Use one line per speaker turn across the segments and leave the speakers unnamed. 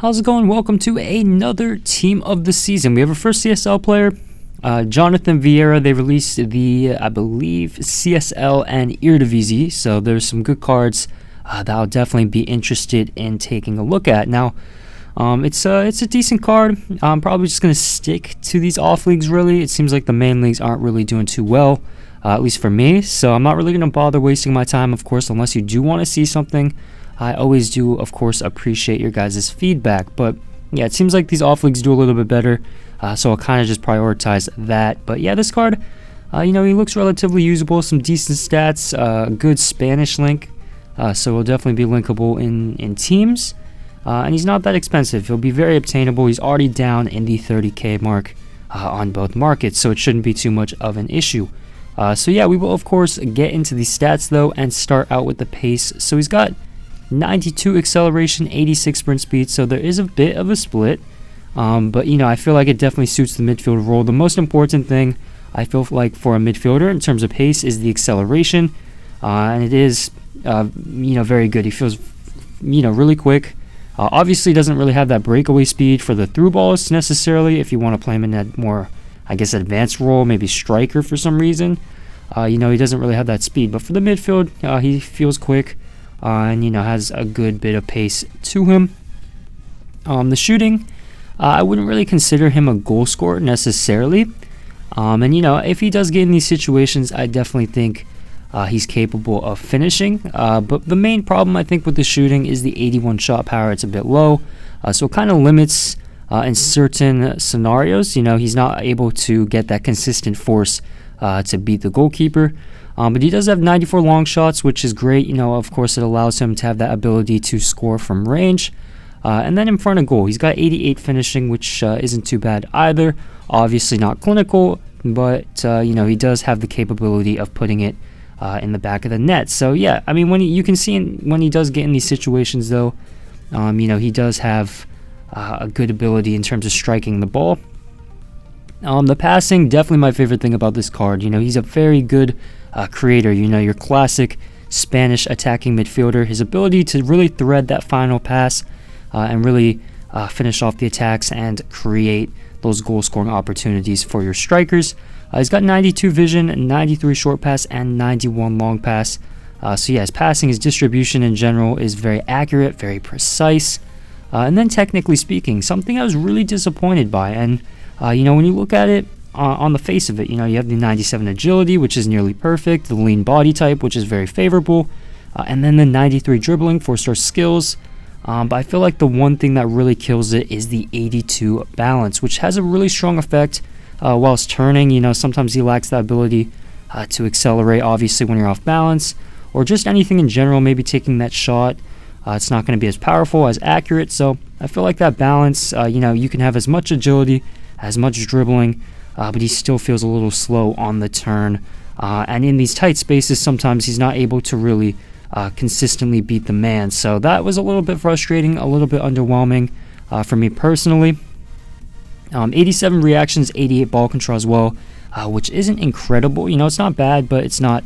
How's it going? Welcome to another team of the season. We have our first CSL player, Jonathan Viera. They released the, I believe, CSL and Eredivisie, so there's some good cards that I'll definitely be interested in taking a look at. Now, it's a decent card. I'm probably just going to stick to these off leagues, really. It seems like the main leagues aren't really doing too well, at least for me, so I'm not really going to bother wasting my time, of course, unless you do want to see something. I always do, of course, appreciate your guys' feedback, but yeah, it seems like these off leagues do a little bit better, so I'll kind of just prioritize that. But yeah, this card, he looks relatively usable, some decent stats, good Spanish link, so he'll definitely be linkable in teams, and he's not that expensive. He'll be very obtainable. He's already down in the 30k mark on both markets, so it shouldn't be too much of an issue. So yeah, we will, of course, get into the stats, though, and start out with the pace. So he's got 92 acceleration, 86 sprint speed, so there is a bit of a split, but I feel like it definitely suits the midfield role. The most important thing I feel like for a midfielder in terms of pace is the acceleration, and it is very good. He feels really quick. Obviously doesn't really have that breakaway speed for the through balls necessarily. If you want to play him in that more, I guess, advanced role, maybe striker for some reason, he doesn't really have that speed, but for the midfield, he feels quick. And has a good bit of pace to him. The shooting, I wouldn't really consider him a goal scorer necessarily, and if he does get in these situations, I definitely think he's capable of finishing, but the main problem I think with the shooting is the 81 shot power. It's a bit low, so it kind of limits in certain scenarios. He's not able to get that consistent force to beat the goalkeeper. But he does have 94 long shots, which is great. Of course, it allows him to have that ability to score from range. And then in front of goal, he's got 88 finishing, which isn't too bad either. Obviously not clinical, but, he does have the capability of putting it in the back of the net. So, yeah, I mean, when you can see when he does get in these situations, though, he does have a good ability in terms of striking the ball. The passing, definitely my favorite thing about this card. He's a very good creator, your classic Spanish attacking midfielder. His ability to really thread that final pass and really finish off the attacks and create those goal scoring opportunities for your strikers. He's got 92 vision, 93 short pass, and 91 long pass. So yeah, his passing, his distribution in general is very accurate, very precise. And then technically speaking, something I was really disappointed by, and when you look at it on the face of it, you have the 97 agility, which is nearly perfect, the lean body type, which is very favorable, and then the 93 dribbling, 4-star skills. But I feel like the one thing that really kills it is the 82 balance, which has a really strong effect whilst turning. Sometimes he lacks that ability to accelerate, obviously, when you're off balance, or just anything in general, maybe taking that shot. It's not going to be as powerful, as accurate, so I feel like that balance, you can have as much agility, as much dribbling, but he still feels a little slow on the turn. And in these tight spaces, sometimes he's not able to really consistently beat the man. So that was a little bit frustrating, a little bit underwhelming for me personally. 87 reactions, 88 ball control as well, which isn't incredible. It's not bad, but it's not,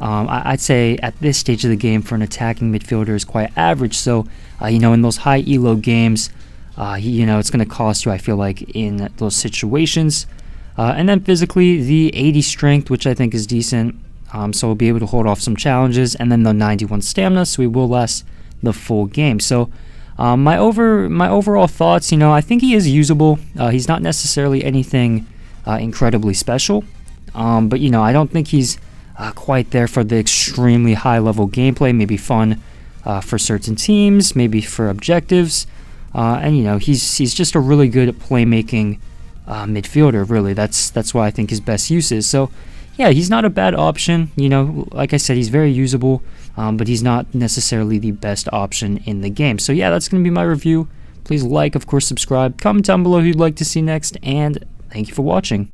I'd say at this stage of the game for an attacking midfielder is quite average. So, in those high elo games, it's going to cost you, I feel like, in those situations. And then physically, the 80 strength, which I think is decent, so we'll be able to hold off some challenges, and then the 91 stamina, so we will last the full game. So my overall thoughts, I think he is usable. He's not necessarily anything incredibly special, but I don't think he's quite there for the extremely high-level gameplay. Maybe fun for certain teams, maybe for objectives. And he's just a really good playmaking midfielder. Really, that's why I think his best use is. So yeah, he's not a bad option. Like I said, he's very usable, but he's not necessarily the best option in the game. So yeah, that's gonna be my review. Please like, of course, subscribe, comment down below who you'd like to see next, and thank you for watching.